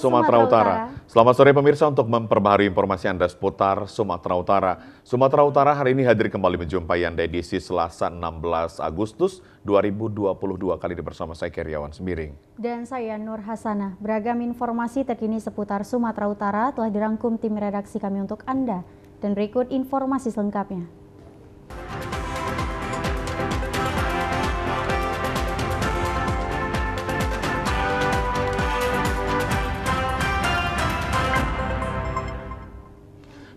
Sumatera Utara. Selamat sore pemirsa, untuk memperbaharui informasi Anda seputar Sumatera Utara. Sumatera Utara hari ini hadir kembali menjumpai Anda edisi Selasa 16 Agustus 2022. Kali ini bersama saya Keriawan Sembiring. Dan saya Nur Hasanah. Beragam informasi terkini seputar Sumatera Utara telah dirangkum tim redaksi kami untuk Anda. Dan berikut informasi selengkapnya.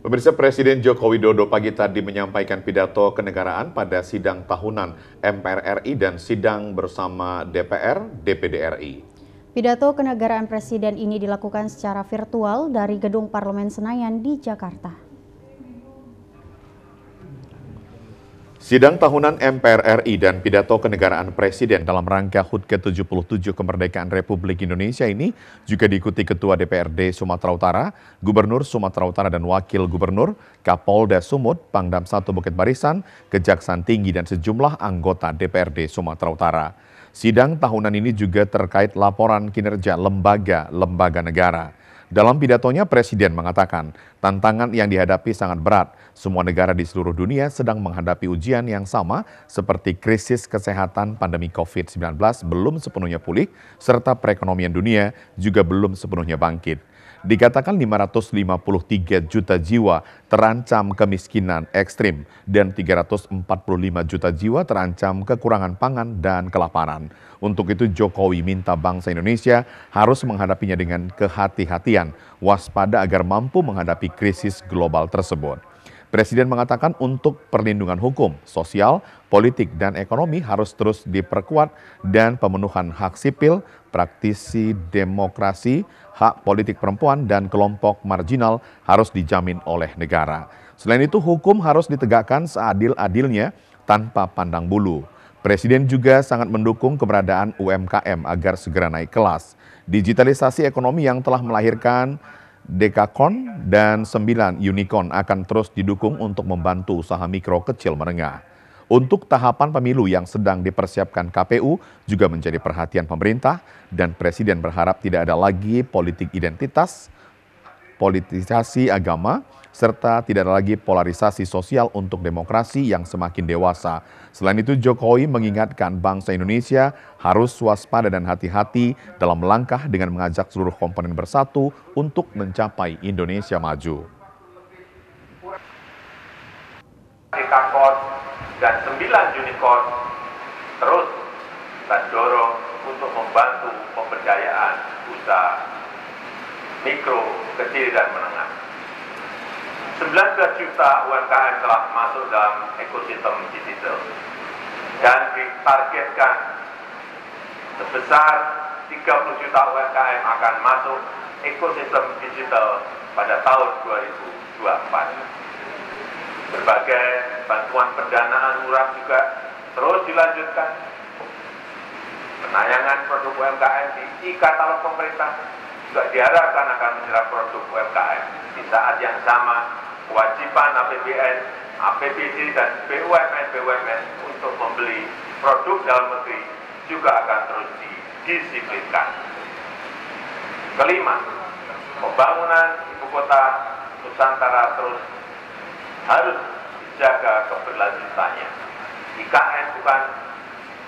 Pemirsa, Presiden Joko Widodo pagi tadi menyampaikan pidato kenegaraan pada sidang tahunan MPR RI dan sidang bersama DPR DPD RI. Pidato kenegaraan Presiden ini dilakukan secara virtual dari Gedung Parlemen Senayan di Jakarta. Sidang tahunan MPR RI dan pidato kenegaraan Presiden dalam rangka HUT ke-77 Kemerdekaan Republik Indonesia ini juga diikuti Ketua DPRD Sumatera Utara, Gubernur Sumatera Utara dan Wakil Gubernur, Kapolda Sumut, Pangdam 1 Bukit Barisan, Kejaksaan Tinggi dan sejumlah anggota DPRD Sumatera Utara. Sidang tahunan ini juga terkait laporan kinerja lembaga-lembaga negara. Dalam pidatonya, Presiden mengatakan tantangan yang dihadapi sangat berat. Semua negara di seluruh dunia sedang menghadapi ujian yang sama seperti krisis kesehatan pandemi COVID-19 belum sepenuhnya pulih, serta perekonomian dunia juga belum sepenuhnya bangkit. Dikatakan 553 juta jiwa terancam kemiskinan ekstrim dan 345 juta jiwa terancam kekurangan pangan dan kelaparan. Untuk itu Jokowi minta bangsa Indonesia harus menghadapinya dengan kehati-hatian, waspada agar mampu menghadapi krisis global tersebut. Presiden mengatakan untuk perlindungan hukum, sosial, politik, dan ekonomi harus terus diperkuat dan pemenuhan hak sipil, praktisi demokrasi, hak politik perempuan, dan kelompok marginal harus dijamin oleh negara. Selain itu, hukum harus ditegakkan seadil-adilnya tanpa pandang bulu. Presiden juga sangat mendukung keberadaan UMKM agar segera naik kelas. Digitalisasi ekonomi yang telah melahirkan Dekakon dan 9 unicorn akan terus didukung untuk membantu usaha mikro kecil menengah. Untuk tahapan pemilu yang sedang dipersiapkan KPU juga menjadi perhatian pemerintah dan Presiden berharap tidak ada lagi politik identitas, politisasi agama, serta tidak ada lagi polarisasi sosial untuk demokrasi yang semakin dewasa. Selain itu, Jokowi mengingatkan bangsa Indonesia harus waspada dan hati-hati dalam langkah dengan mengajak seluruh komponen bersatu untuk mencapai Indonesia maju. Dekakon dan 9 unicorn terus kita dorong untuk membantu pemberdayaan usaha mikro, kecil, dan menengah. 19 juta UMKM telah masuk dalam ekosistem digital dan ditargetkan sebesar 30 juta UMKM akan masuk ekosistem digital pada tahun 2024. Berbagai bantuan pendanaan murah juga terus dilanjutkan. Penayangan produk UMKM di e-katalog pemerintah juga diharapkan akan menyerap produk UMKM. Di saat yang sama, kewajiban APBN, APBD, dan BUMN untuk membeli produk dalam negeri juga akan terus didisiplinkan. Kelima, pembangunan ibu kota Nusantara terus harus dijaga keberlanjutannya. IKN bukan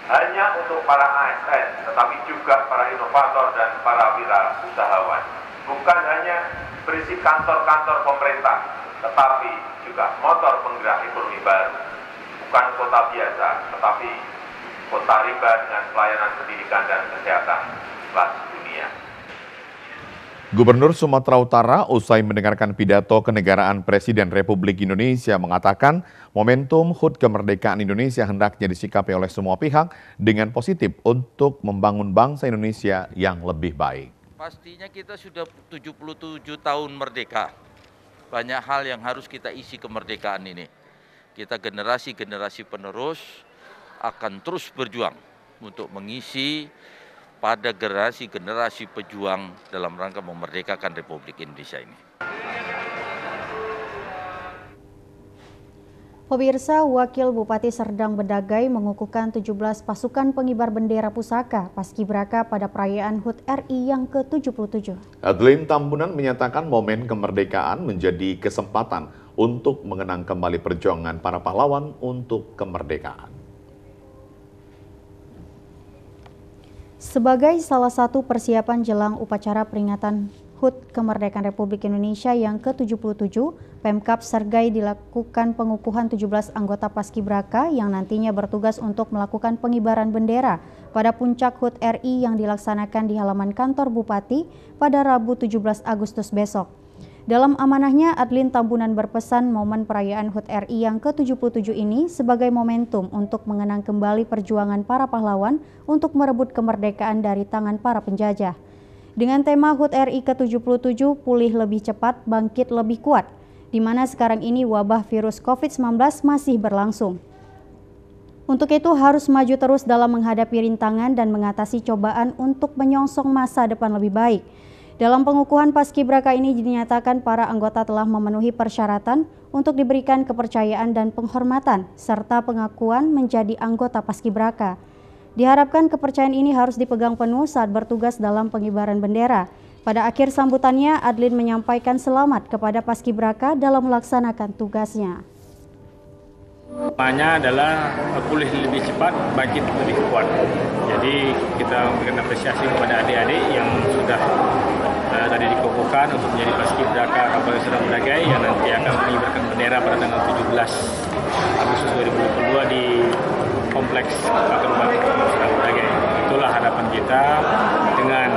hanya untuk para ASN, tetapi juga para inovator dan para wirausahawan. Bukan hanya berisi kantor-kantor pemerintah, tetapi juga motor penggerak ekonomi baru. Bukan kota biasa, tetapi kota rimba dengan pelayanan pendidikan dan kesehatan kelas dunia. Gubernur Sumatera Utara usai mendengarkan pidato kenegaraan Presiden Republik Indonesia mengatakan momentum HUT kemerdekaan Indonesia hendaknya disikapi oleh semua pihak dengan positif untuk membangun bangsa Indonesia yang lebih baik. Pastinya kita sudah 77 tahun merdeka. Banyak hal yang harus kita isi kemerdekaan ini. Kita generasi-generasi penerus akan terus berjuang untuk mengisi pada generasi-generasi pejuang dalam rangka memerdekakan Republik Indonesia ini. Pemirsa, Wakil Bupati Serdang Bedagai mengukuhkan 17 pasukan pengibar bendera pusaka Paskibraka pada perayaan HUT RI yang ke-77. Adlin Tambunan menyatakan momen kemerdekaan menjadi kesempatan untuk mengenang kembali perjuangan para pahlawan untuk kemerdekaan. Sebagai salah satu persiapan jelang upacara peringatan HUT Kemerdekaan Republik Indonesia yang ke-77, Pemkab Sergai dilakukan pengukuhan 17 anggota Paskibraka yang nantinya bertugas untuk melakukan pengibaran bendera pada puncak HUT RI yang dilaksanakan di halaman kantor Bupati pada Rabu 17 Agustus besok. Dalam amanahnya, Adlin Tambunan berpesan momen perayaan HUT RI yang ke-77 ini sebagai momentum untuk mengenang kembali perjuangan para pahlawan untuk merebut kemerdekaan dari tangan para penjajah. Dengan tema HUT RI ke-77, pulih lebih cepat, bangkit lebih kuat, di mana sekarang ini wabah virus COVID-19 masih berlangsung. Untuk itu harus maju terus dalam menghadapi rintangan dan mengatasi cobaan untuk menyongsong masa depan lebih baik. Dalam pengukuhan Paskibraka ini dinyatakan para anggota telah memenuhi persyaratan untuk diberikan kepercayaan dan penghormatan, serta pengakuan menjadi anggota Paskibraka. Diharapkan kepercayaan ini harus dipegang penuh saat bertugas dalam pengibaran bendera. Pada akhir sambutannya, Adlin menyampaikan selamat kepada Paskibraka dalam melaksanakan tugasnya. Temanya adalah pulih lebih cepat, bangkit lebih kuat. Jadi kita memberikan apresiasi kepada adik-adik yang sudah tadi dikukuhkan untuk menjadi Paskibraka Kabupaten Serdang Bedagai yang nanti akan mengibarkan bendera pada tanggal 17 Agustus 2022 di Kompleks Kabupaten Serdang Bedagai. Itulah harapan kita dengan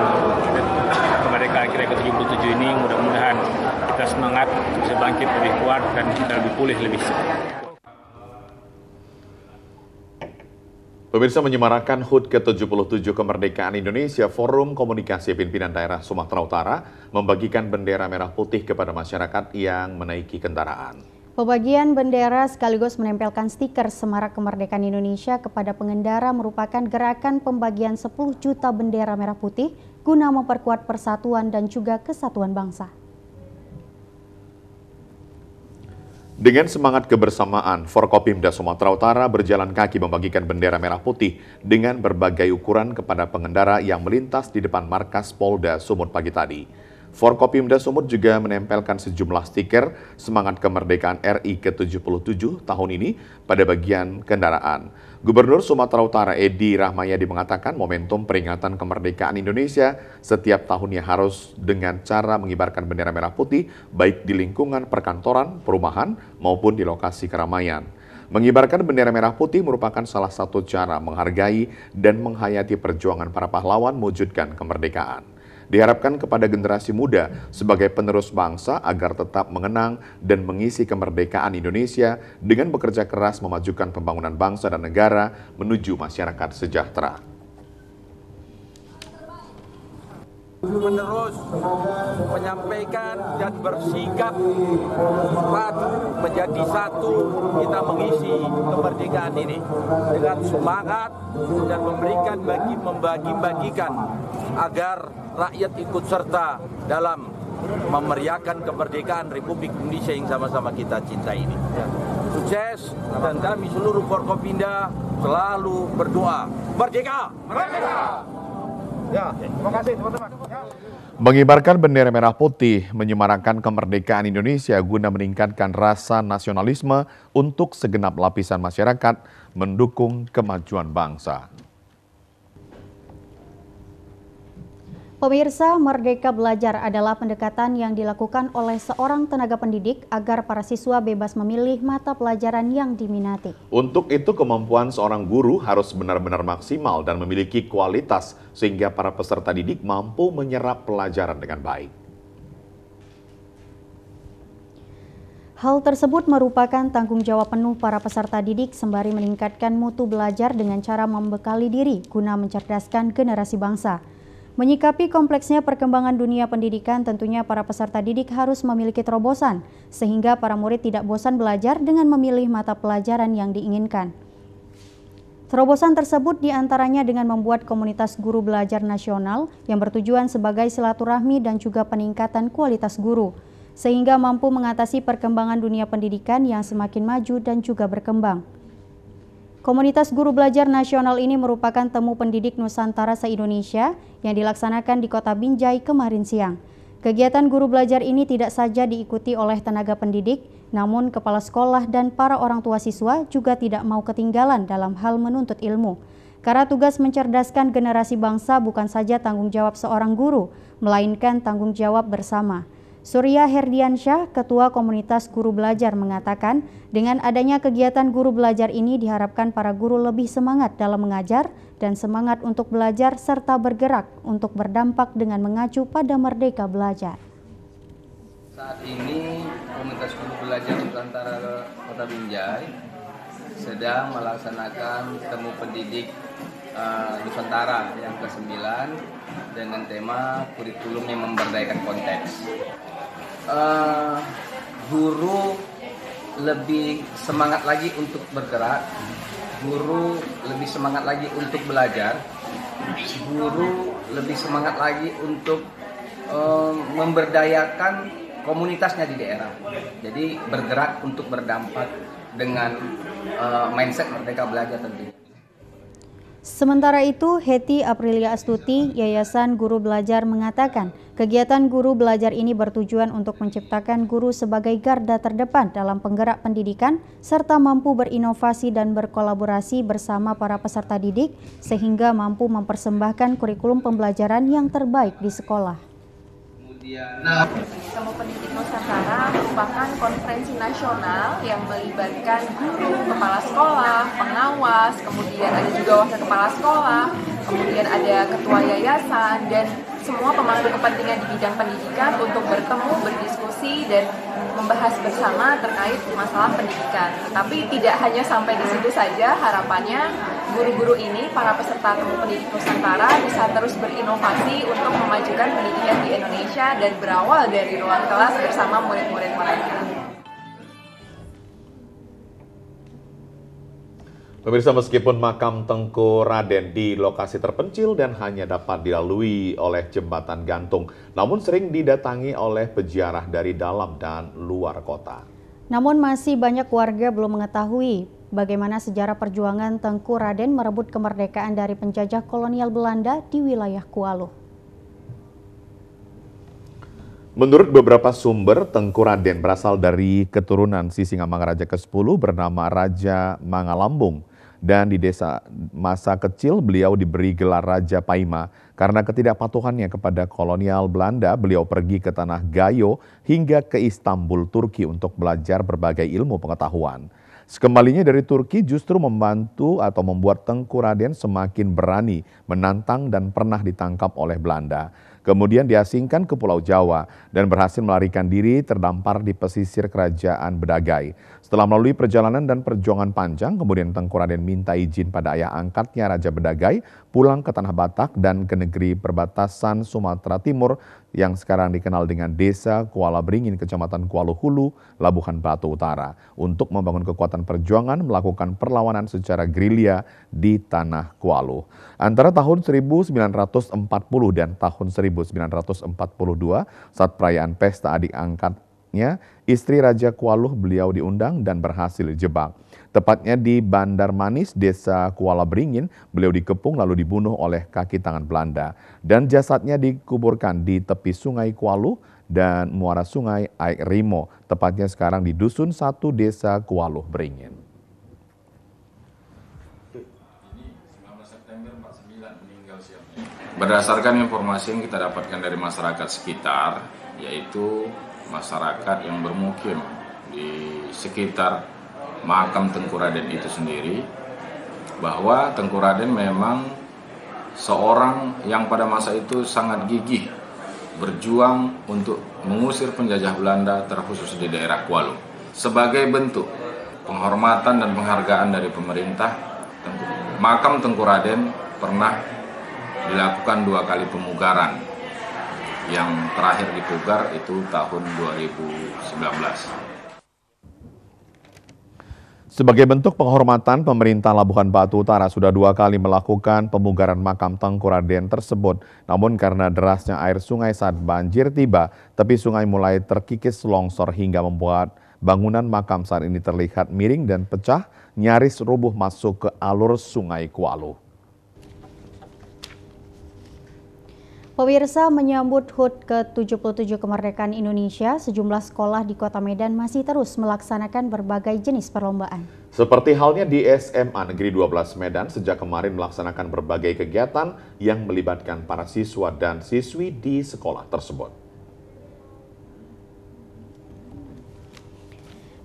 kemerdekaan kita ke-77 ini, mudah-mudahan kita semangat bisa bangkit lebih kuat dan kita lebih pulih lebih cepat. Pemirsa, menyemarakan HUT ke-77 Kemerdekaan Indonesia, Forum Komunikasi Pimpinan Daerah Sumatera Utara membagikan bendera merah putih kepada masyarakat yang menaiki kendaraan. Pembagian bendera sekaligus menempelkan stiker Semarak Kemerdekaan Indonesia kepada pengendara merupakan gerakan pembagian 10 juta bendera merah putih guna memperkuat persatuan dan juga kesatuan bangsa. Dengan semangat kebersamaan, Forkopimda Sumatera Utara berjalan kaki membagikan bendera merah putih dengan berbagai ukuran kepada pengendara yang melintas di depan markas Polda Sumut pagi tadi. Forkopimda Sumut juga menempelkan sejumlah stiker semangat kemerdekaan RI ke-77 tahun ini pada bagian kendaraan. Gubernur Sumatera Utara Edi Rahmayadi mengatakan momentum peringatan kemerdekaan Indonesia setiap tahunnya harus dengan cara mengibarkan bendera merah putih baik di lingkungan perkantoran, perumahan, maupun di lokasi keramaian. Mengibarkan bendera merah putih merupakan salah satu cara menghargai dan menghayati perjuangan para pahlawan mewujudkan kemerdekaan. Diharapkan kepada generasi muda sebagai penerus bangsa agar tetap mengenang dan mengisi kemerdekaan Indonesia dengan bekerja keras memajukan pembangunan bangsa dan negara menuju masyarakat sejahtera. Menerus menyampaikan dan bersikap kuat menjadi satu, kita mengisi kemerdekaan ini dengan semangat dan memberikan membagi-bagikan agar rakyat ikut serta dalam memeriahkan kemerdekaan Republik Indonesia yang sama-sama kita cintai ini. Sukses, dan kami seluruh Forkopimda selalu berdoa. Merdeka! Merdeka! Ya, terima kasih teman-teman. Mengibarkan bendera merah putih menyemarakan kemerdekaan Indonesia guna meningkatkan rasa nasionalisme untuk segenap lapisan masyarakat mendukung kemajuan bangsa. Pemirsa, Merdeka Belajar adalah pendekatan yang dilakukan oleh seorang tenaga pendidik agar para siswa bebas memilih mata pelajaran yang diminati. Untuk itu, kemampuan seorang guru harus benar-benar maksimal dan memiliki kualitas sehingga para peserta didik mampu menyerap pelajaran dengan baik. Hal tersebut merupakan tanggung jawab penuh para peserta didik sembari meningkatkan mutu belajar dengan cara membekali diri guna mencerdaskan generasi bangsa. Menyikapi kompleksnya perkembangan dunia pendidikan, tentunya para peserta didik harus memiliki terobosan, sehingga para murid tidak bosan belajar dengan memilih mata pelajaran yang diinginkan. Terobosan tersebut diantaranya dengan membuat komunitas guru belajar nasional yang bertujuan sebagai silaturahmi dan juga peningkatan kualitas guru. sehingga mampu mengatasi perkembangan dunia pendidikan yang semakin maju dan juga berkembang. Komunitas Guru Belajar Nasional ini merupakan temu pendidik Nusantara se-Indonesia yang dilaksanakan di Kota Binjai kemarin siang. Kegiatan guru belajar ini tidak saja diikuti oleh tenaga pendidik, namun kepala sekolah dan para orang tua siswa juga tidak mau ketinggalan dalam hal menuntut ilmu. Karena tugas mencerdaskan generasi bangsa bukan saja tanggung jawab seorang guru, melainkan tanggung jawab bersama. Surya Herdiansyah, Ketua Komunitas Guru Belajar, mengatakan dengan adanya kegiatan guru belajar ini diharapkan para guru lebih semangat dalam mengajar dan semangat untuk belajar serta bergerak untuk berdampak dengan mengacu pada Merdeka Belajar. Saat ini Komunitas Guru Belajar Nusantara Kota Binjai sedang melaksanakan temu pendidik Nusantara yang ke-9 dengan tema kurikulum yang memberdayakan konteks. Guru lebih semangat lagi untuk bergerak, guru lebih semangat lagi untuk belajar, guru lebih semangat lagi untuk memberdayakan komunitasnya di daerah. Jadi bergerak untuk berdampak dengan mindset Merdeka Belajar tentunya. Sementara itu, Hetty Aprilia Astuti, Yayasan Guru Belajar mengatakan, kegiatan guru belajar ini bertujuan untuk menciptakan guru sebagai garda terdepan dalam penggerak pendidikan, serta mampu berinovasi dan berkolaborasi bersama para peserta didik, sehingga mampu mempersembahkan kurikulum pembelajaran yang terbaik di sekolah. Temu Pendidik Nusantara merupakan konferensi nasional yang melibatkan guru, kepala sekolah, pengawas, kemudian ada juga wakil kepala sekolah, kemudian ada ketua yayasan, dan semua pemangku kepentingan di bidang pendidikan untuk bertemu, berdiskusi, dan membahas bersama terkait masalah pendidikan. Tapi tidak hanya sampai di situ saja, harapannya guru-guru ini, para peserta Temu Pendidik Nusantara bisa terus berinovasi untuk memajukan pendidikan di Indonesia dan berawal dari ruang kelas bersama murid-murid mereka. Pemirsa, meskipun makam Tengku Raden di lokasi terpencil dan hanya dapat dilalui oleh jembatan gantung, namun sering didatangi oleh peziarah dari dalam dan luar kota. Namun masih banyak warga belum mengetahui bagaimana sejarah perjuangan Tengku Raden merebut kemerdekaan dari penjajah kolonial Belanda di wilayah Kuala. Menurut beberapa sumber, Tengku Raden berasal dari keturunan Sisingamangaraja ke-10 bernama Raja Mangalambung. Dan di desa masa kecil beliau diberi gelar Raja Paima. Karena ketidakpatuhannya kepada kolonial Belanda, beliau pergi ke tanah Gayo hingga ke Istanbul, Turki untuk belajar berbagai ilmu pengetahuan. Sekembalinya dari Turki justru membantu atau membuat Tengku Raden semakin berani menantang dan pernah ditangkap oleh Belanda. Kemudian diasingkan ke Pulau Jawa dan berhasil melarikan diri terdampar di pesisir kerajaan Bedagai. Setelah melalui perjalanan dan perjuangan panjang, kemudian Tengku Raden minta izin pada ayah angkatnya Raja Bedagai pulang ke Tanah Batak dan ke negeri perbatasan Sumatera Timur yang sekarang dikenal dengan Desa Kuala Beringin, Kecamatan Kuala Hulu, Labuhan Batu Utara, untuk membangun kekuatan perjuangan melakukan perlawanan secara gerilya di Tanah Kuala. Antara tahun 1940 dan tahun 1942, saat perayaan pesta adik angkatnya, istri Raja Kuala beliau diundang dan berhasil dijebak. Tepatnya di Bandar Manis, Desa Kuala Beringin, beliau dikepung lalu dibunuh oleh kaki tangan Belanda. Dan jasadnya dikuburkan di tepi Sungai Kuala dan muara Sungai Aik Rimo, tepatnya sekarang di Dusun 1 Desa Kuala Beringin. Berdasarkan informasi yang kita dapatkan dari masyarakat sekitar, yaitu masyarakat yang bermukim di sekitar makam Tengku Raden itu sendiri, bahwa Tengku Raden memang seorang yang pada masa itu sangat gigih berjuang untuk mengusir penjajah Belanda, terkhusus di daerah Kuala. Sebagai bentuk penghormatan dan penghargaan dari pemerintah, makam Tengku Raden pernah dilakukan 2 kali pemugaran. Yang terakhir dipugar itu tahun 2019. Sebagai bentuk penghormatan, pemerintah Labuhan Batu Utara sudah 2 kali melakukan pemugaran makam Tengku Raden tersebut. Namun karena derasnya air sungai saat banjir tiba, tepi sungai mulai terkikis longsor hingga membuat bangunan makam saat ini terlihat miring dan pecah, nyaris rubuh masuk ke alur sungai Kualu. Pemirsa, menyambut HUT ke-77 kemerdekaan Indonesia, sejumlah sekolah di Kota Medan masih terus melaksanakan berbagai jenis perlombaan. Seperti halnya di SMA Negeri 12 Medan, sejak kemarin melaksanakan berbagai kegiatan yang melibatkan para siswa dan siswi di sekolah tersebut.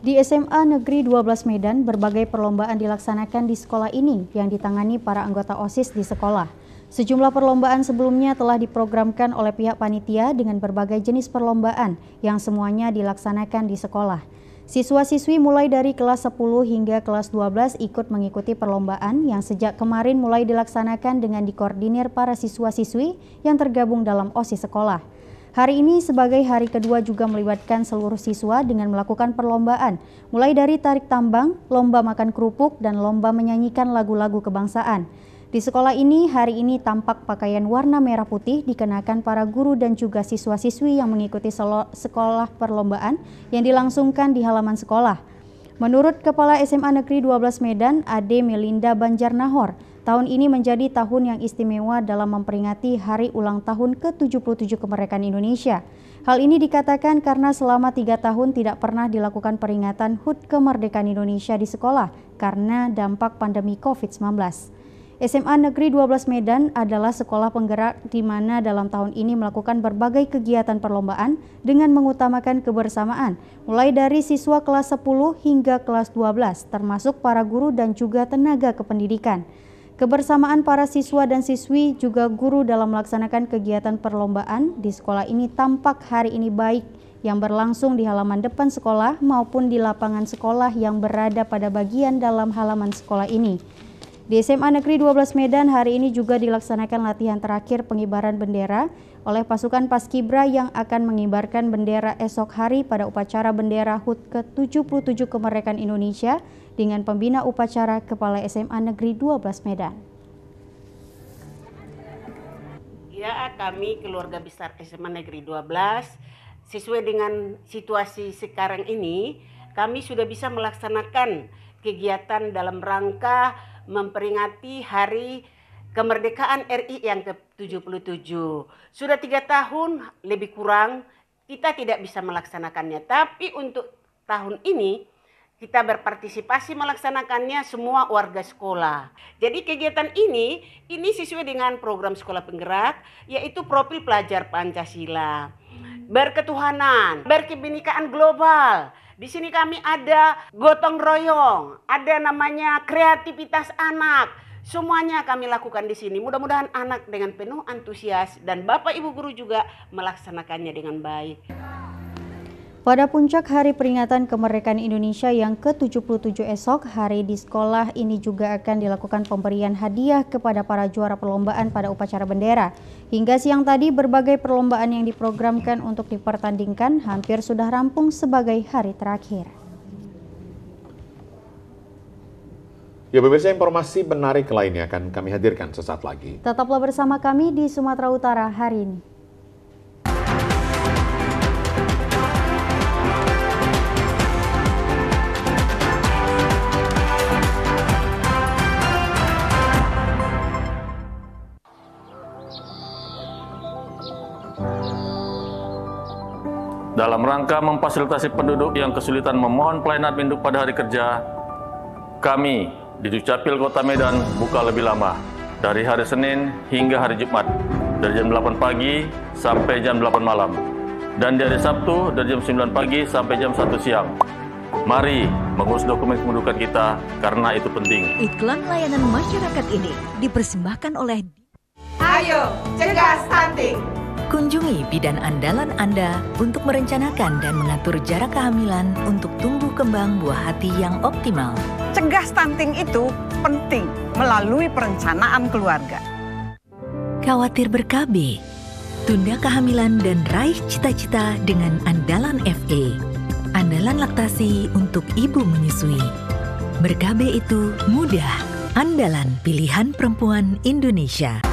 Di SMA Negeri 12 Medan, berbagai perlombaan dilaksanakan di sekolah ini yang ditangani para anggota OSIS di sekolah. Sejumlah perlombaan sebelumnya telah diprogramkan oleh pihak panitia dengan berbagai jenis perlombaan yang semuanya dilaksanakan di sekolah. Siswa-siswi mulai dari kelas 10 hingga kelas 12 ikut mengikuti perlombaan yang sejak kemarin mulai dilaksanakan dengan dikoordinir para siswa-siswi yang tergabung dalam OSIS sekolah. Hari ini sebagai hari kedua juga melibatkan seluruh siswa dengan melakukan perlombaan, mulai dari tarik tambang, lomba makan kerupuk, dan lomba menyanyikan lagu-lagu kebangsaan. Di sekolah ini, hari ini tampak pakaian warna merah putih dikenakan para guru dan juga siswa-siswi yang mengikuti sekolah perlombaan yang dilangsungkan di halaman sekolah. Menurut Kepala SMA Negeri 12 Medan, Ade Melinda Banjarnahor, tahun ini menjadi tahun yang istimewa dalam memperingati hari ulang tahun ke-77 kemerdekaan Indonesia. Hal ini dikatakan karena selama 3 tahun tidak pernah dilakukan peringatan HUT kemerdekaan Indonesia di sekolah karena dampak pandemi COVID-19. SMA Negeri 12 Medan adalah sekolah penggerak di mana dalam tahun ini melakukan berbagai kegiatan perlombaan dengan mengutamakan kebersamaan, mulai dari siswa kelas 10 hingga kelas 12, termasuk para guru dan juga tenaga kependidikan. Kebersamaan para siswa dan siswi juga guru dalam melaksanakan kegiatan perlombaan di sekolah ini tampak hari ini baik yang berlangsung di halaman depan sekolah maupun di lapangan sekolah yang berada pada bagian dalam halaman sekolah ini. Di SMA Negeri 12 Medan hari ini juga dilaksanakan latihan terakhir pengibaran bendera oleh pasukan Paskibra yang akan mengibarkan bendera esok hari pada upacara bendera HUT ke-77 kemerdekaan Indonesia dengan pembina upacara Kepala SMA Negeri 12 Medan. Ya, kami keluarga besar SMA Negeri 12, sesuai dengan situasi sekarang ini, kami sudah bisa melaksanakan kegiatan dalam rangka memperingati Hari Kemerdekaan RI yang ke-77. Sudah 3 tahun lebih kurang kita tidak bisa melaksanakannya. Tapi untuk tahun ini kita berpartisipasi melaksanakannya semua warga sekolah. Jadi kegiatan ini sesuai dengan program sekolah penggerak, yaitu profil pelajar Pancasila, berketuhanan, berkebinekaan global. Di sini kami ada gotong royong, ada namanya kreativitas anak. Semuanya kami lakukan di sini. Mudah-mudahan anak dengan penuh antusias dan Bapak Ibu guru juga melaksanakannya dengan baik. Pada puncak Hari Peringatan Kemerdekaan Indonesia yang ke-77 esok, hari di sekolah ini juga akan dilakukan pemberian hadiah kepada para juara perlombaan pada upacara bendera. Hingga siang tadi, berbagai perlombaan yang diprogramkan untuk dipertandingkan hampir sudah rampung sebagai hari terakhir. Ya, pemirsa, informasi menarik lainnya akan kami hadirkan sesaat lagi. Tetaplah bersama kami di Sumatera Utara hari ini. Dalam rangka memfasilitasi penduduk yang kesulitan memohon pelayanan induk pada hari kerja, kami di Dukcapil Kota Medan buka lebih lama, dari hari Senin hingga hari Jumat, dari jam 8 pagi sampai jam 8 malam, dan di hari Sabtu dari jam 9 pagi sampai jam 1 siang. Mari mengurus dokumen kependudukan kita karena itu penting. Iklan layanan masyarakat ini dipersembahkan oleh Ayo Cegah Stunting. Kunjungi bidan andalan Anda untuk merencanakan dan mengatur jarak kehamilan untuk tumbuh kembang buah hati yang optimal. Cegah stunting itu penting melalui perencanaan keluarga. Khawatir ber-KB? Tunda kehamilan dan raih cita-cita dengan Andalan FE. Andalan laktasi untuk ibu menyusui. Ber-KB itu mudah. Andalan pilihan perempuan Indonesia.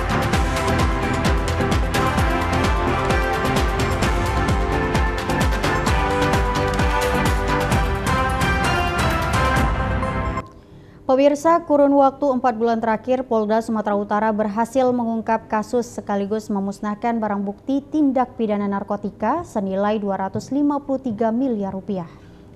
Pemirsa, kurun waktu 4 bulan terakhir, Polda Sumatera Utara berhasil mengungkap kasus sekaligus memusnahkan barang bukti tindak pidana narkotika senilai 253 miliar rupiah.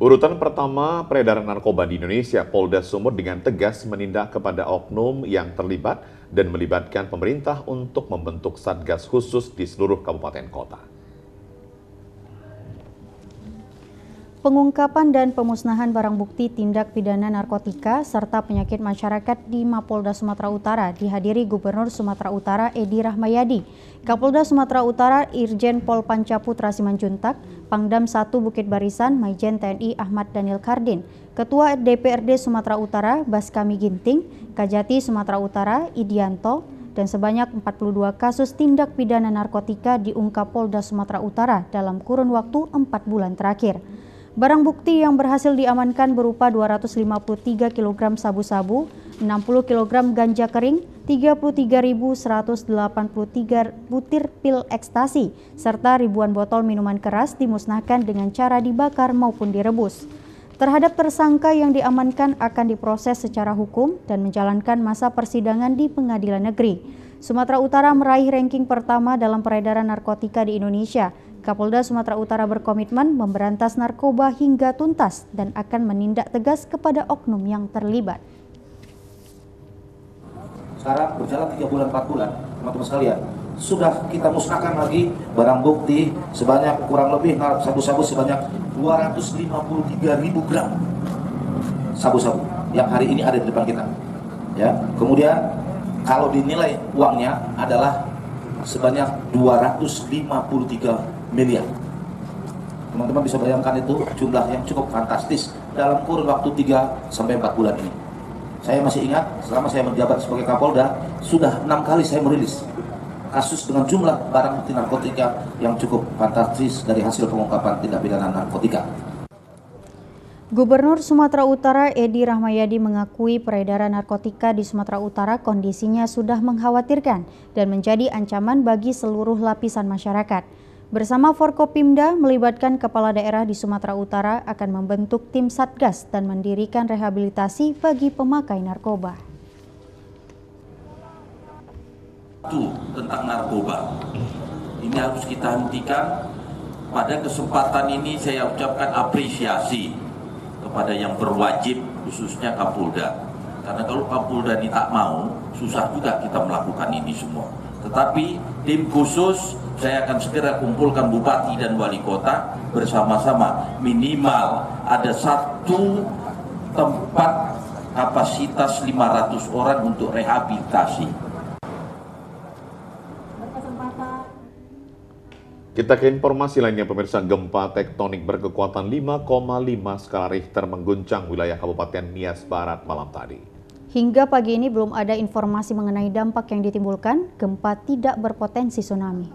Urutan pertama peredaran narkoba di Indonesia, Polda Sumut dengan tegas menindak kepada oknum yang terlibat dan melibatkan pemerintah untuk membentuk satgas khusus di seluruh kabupaten kota. Pengungkapan dan pemusnahan barang bukti tindak pidana narkotika serta penyakit masyarakat di Mapolda Sumatera Utara dihadiri Gubernur Sumatera Utara Edi Rahmayadi, Kapolda Sumatera Utara Irjen Pol Pancaputra Simanjuntak, Pangdam 1 Bukit Barisan Maijen TNI Ahmad Daniel Kardin, Ketua DPRD Sumatera Utara Baskami Ginting, Kajati Sumatera Utara Idianto, dan sebanyak 42 kasus tindak pidana narkotika diungkap Polda Sumatera Utara dalam kurun waktu 4 bulan terakhir. Barang bukti yang berhasil diamankan berupa 253 kg sabu-sabu, 60 kg ganja kering, 33.183 butir pil ekstasi, serta ribuan botol minuman keras dimusnahkan dengan cara dibakar maupun direbus. Terhadap tersangka yang diamankan akan diproses secara hukum dan menjalankan masa persidangan di pengadilan negeri. Sumatera Utara meraih ranking pertama dalam peredaran narkotika di Indonesia. Kapolda Sumatera Utara berkomitmen memberantas narkoba hingga tuntas dan akan menindak tegas kepada oknum yang terlibat. Sekarang berjalan 3 bulan 4 bulan, teman-teman sekalian, sudah kita musnahkan lagi barang bukti sebanyak kurang lebih sabu-sabu sebanyak 253.000 gram sabu-sabu yang hari ini ada di depan kita. Ya, kemudian kalau dinilai uangnya adalah sebanyak 253 miliar. Teman-teman bisa bayangkan itu jumlah yang cukup fantastis dalam kurun waktu 3-4 bulan ini. Saya masih ingat selama saya menjabat sebagai Kapolda, sudah 6 kali saya merilis kasus dengan jumlah barang bukti narkotika yang cukup fantastis dari hasil pengungkapan tindak pidana narkotika. Gubernur Sumatera Utara Edi Rahmayadi mengakui peredaran narkotika di Sumatera Utara kondisinya sudah mengkhawatirkan dan menjadi ancaman bagi seluruh lapisan masyarakat. Bersama Forkopimda melibatkan kepala daerah di Sumatera Utara akan membentuk tim satgas dan mendirikan rehabilitasi bagi pemakai narkoba. Tentang narkoba ini harus kita hentikan. Pada kesempatan ini saya ucapkan apresiasi kepada yang berwajib, khususnya Kapolda, karena kalau Kapolda ini tak mau, susah juga kita melakukan ini semua. Tetapi tim khusus saya akan segera kumpulkan bupati dan wali kota bersama-sama, minimal ada satu tempat kapasitas 500 orang untuk rehabilitasi. Kita ke informasi lainnya, pemirsa. Gempa tektonik berkekuatan 5,5 skala Richter mengguncang wilayah Kabupaten Nias Barat malam tadi. Hingga pagi ini belum ada informasi mengenai dampak yang ditimbulkan. Gempa tidak berpotensi tsunami.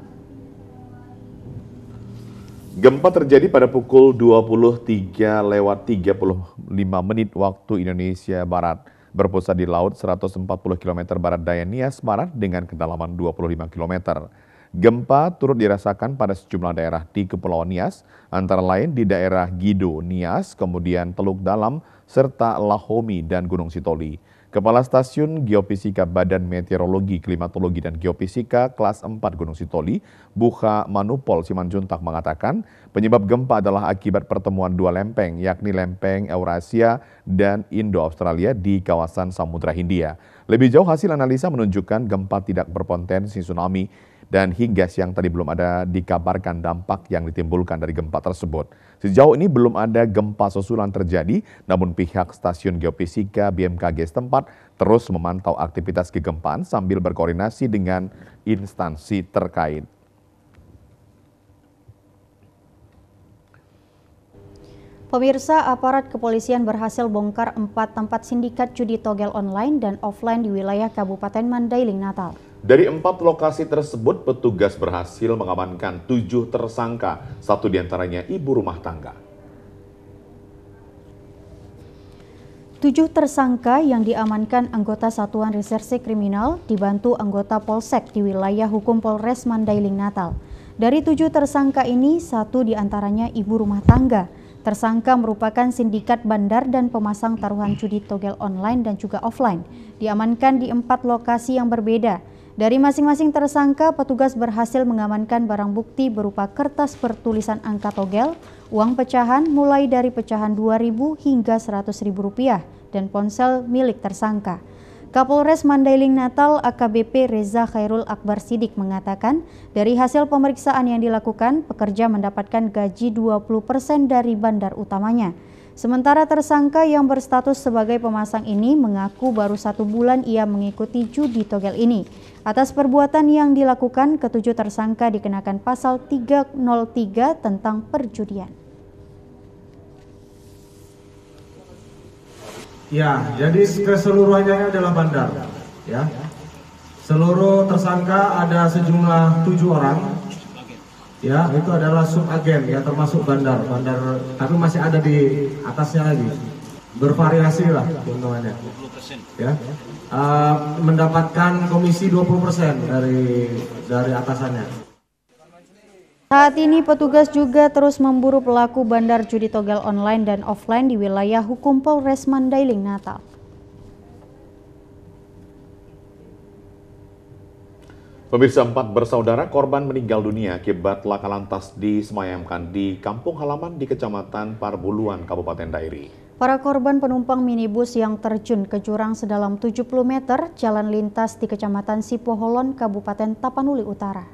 Gempa terjadi pada pukul 23:35 waktu Indonesia Barat. Berpusat di laut 140 km barat daya Nias Barat dengan kedalaman 25 km. Gempa turut dirasakan pada sejumlah daerah di Kepulauan Nias, antara lain di daerah Gido, Nias, kemudian Teluk Dalam, serta Lahomi dan Gunung Sitoli. Kepala Stasiun Geofisika Badan Meteorologi, Klimatologi, dan Geofisika kelas 4 Gunung Sitoli, Buha Manupol Simanjuntak mengatakan penyebab gempa adalah akibat pertemuan dua lempeng, yakni lempeng Eurasia dan Indo-Australia di kawasan Samudra Hindia. Lebih jauh, hasil analisa menunjukkan gempa tidak berpotensi tsunami dan hingga siang tadi belum ada dikabarkan dampak yang ditimbulkan dari gempa tersebut. Sejauh ini belum ada gempa susulan terjadi, namun pihak Stasiun Geofisika BMKG setempat terus memantau aktivitas kegempaan sambil berkoordinasi dengan instansi terkait. Pemirsa, aparat kepolisian berhasil bongkar 4 tempat sindikat judi togel online dan offline di wilayah Kabupaten Mandailing, Natal. Dari 4 lokasi tersebut, petugas berhasil mengamankan 7 tersangka, 1 diantaranya ibu rumah tangga. 7 tersangka yang diamankan anggota Satuan Reserse Kriminal dibantu anggota Polsek di wilayah hukum Polres Mandailing Natal. Dari 7 tersangka ini, 1 diantaranya ibu rumah tangga. Tersangka merupakan sindikat bandar dan pemasang taruhan judi togel online dan juga offline. Diamankan di 4 lokasi yang berbeda. Dari masing-masing tersangka, petugas berhasil mengamankan barang bukti berupa kertas bertulisan angka togel, uang pecahan mulai dari pecahan Rp2.000 hingga Rp100.000 dan ponsel milik tersangka. Kapolres Mandailing Natal AKBP Reza Khairul Akbar Sidik mengatakan, dari hasil pemeriksaan yang dilakukan, pekerja mendapatkan gaji 20% dari bandar utamanya. Sementara tersangka yang berstatus sebagai pemasang ini mengaku baru 1 bulan ia mengikuti judi togel ini. Atas perbuatan yang dilakukan, ke-7 tersangka dikenakan pasal 303 tentang perjudian. Ya, jadi keseluruhannya adalah bandar. Ya, seluruh tersangka ada sejumlah 7 orang. Ya, itu adalah subagen, ya termasuk bandar, tapi masih ada di atasnya lagi. Bervariasi lah keuntungannya. Ya, mendapatkan komisi 20% dari atasannya. Saat ini petugas juga terus memburu pelaku bandar judi togel online dan offline di wilayah hukum Polres Mandailing Natal. Pemirsa, 4 bersaudara korban meninggal dunia akibat laka lantas disemayamkan di kampung halaman di Kecamatan Parbuluan, Kabupaten Dairi. Para korban penumpang minibus yang terjun ke jurang sedalam 70 meter jalan lintas di Kecamatan Sipoholon, Kabupaten Tapanuli Utara.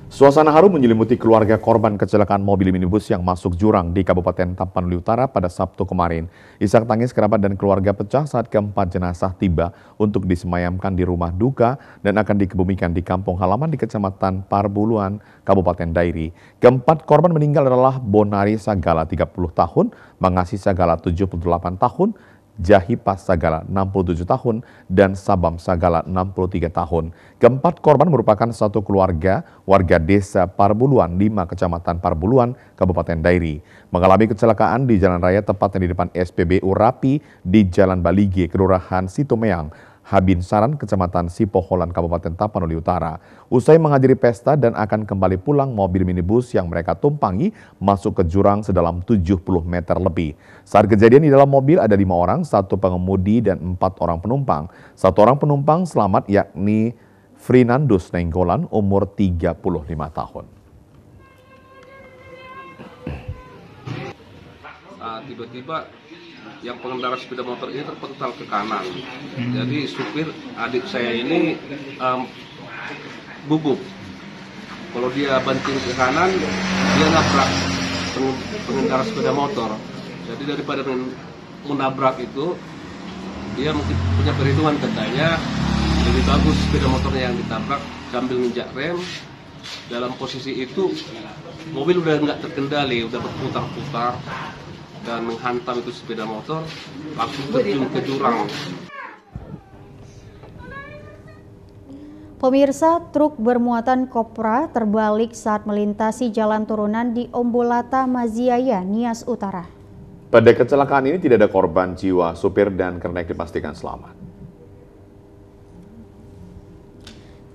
Suasana haru menyelimuti keluarga korban kecelakaan mobil minibus yang masuk jurang di Kabupaten Tapanuli Utara pada Sabtu kemarin. Isak tangis kerabat dan keluarga pecah saat keempat jenazah tiba untuk disemayamkan di rumah duka dan akan dikebumikan di kampung halaman di Kecamatan Parbuluan, Kabupaten Dairi. Keempat korban meninggal adalah Bonari Sagala 30 tahun, Mangasi Sagala 78 tahun, Jahipas Sagala 67 tahun, dan Sabam Sagala 63 tahun. Keempat korban merupakan satu keluarga warga desa Parbuluan 5 Kecamatan Parbuluan, Kabupaten Dairi. Mengalami kecelakaan di jalan raya tepatnya di depan SPBU Rapi di Jalan Balige, Kelurahan Situmeang, Habinsaran, Kecamatan Sipoholan, Kabupaten Tapanuli Utara. Usai menghadiri pesta dan akan kembali pulang, mobil minibus yang mereka tumpangi masuk ke jurang sedalam 70 meter lebih. Saat kejadian di dalam mobil ada 5 orang, 1 pengemudi dan 4 orang penumpang. 1 orang penumpang selamat yakni Frinandus Nenggolan, umur 35 tahun. Tiba-tiba yang pengendara sepeda motor ini terpental ke kanan. Jadi supir adik saya ini gugup. Kalau dia banting ke kanan, dia nabrak pengendara sepeda motor. Jadi daripada menabrak itu, dia mungkin punya perhitungan katanya lebih bagus sepeda motornya yang ditabrak sambil nginjak rem. Dalam posisi itu mobil udah nggak terkendali, udah berputar-putar dan menghantam itu sepeda motor, langsung terjun ke jurang. Pemirsa, truk bermuatan kopra terbalik saat melintasi jalan turunan di Ombolata, Maziaya, Nias Utara. Pada kecelakaan ini tidak ada korban jiwa, supir dan kernet dipastikan selamat.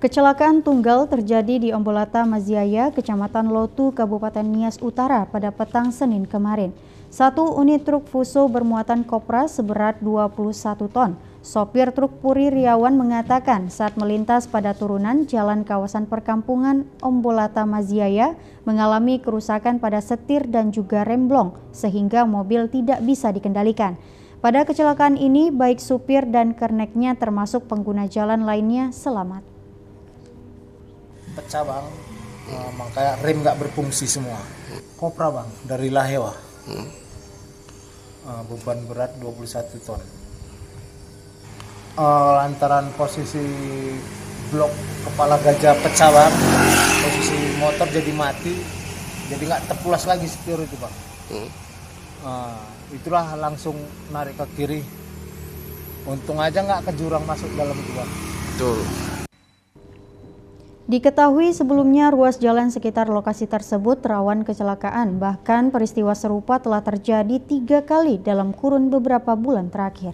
Kecelakaan tunggal terjadi di Ombolata, Maziaya, Kecamatan Lotu, Kabupaten Nias Utara pada petang Senin kemarin. 1 unit truk Fuso bermuatan kopra seberat 21 ton. Sopir truk Puri Riawan mengatakan saat melintas pada turunan jalan kawasan perkampungan Ombolata Maziaya mengalami kerusakan pada setir dan juga remblong sehingga mobil tidak bisa dikendalikan. Pada kecelakaan ini baik supir dan kerneknya termasuk pengguna jalan lainnya selamat. Pecah bang, makanya rem nggak berfungsi semua. Kopra bang, dari Lahewa. Beban berat 21 ton. Lantaran posisi blok kepala gajah pecah bang, posisi motor jadi mati, jadi nggak terpulas lagi setir itu bang. Itulah langsung narik ke kiri. Untung aja nggak ke jurang masuk dalam itu bang. Betul. Diketahui sebelumnya ruas jalan sekitar lokasi tersebut rawan kecelakaan, bahkan peristiwa serupa telah terjadi 3 kali dalam kurun beberapa bulan terakhir.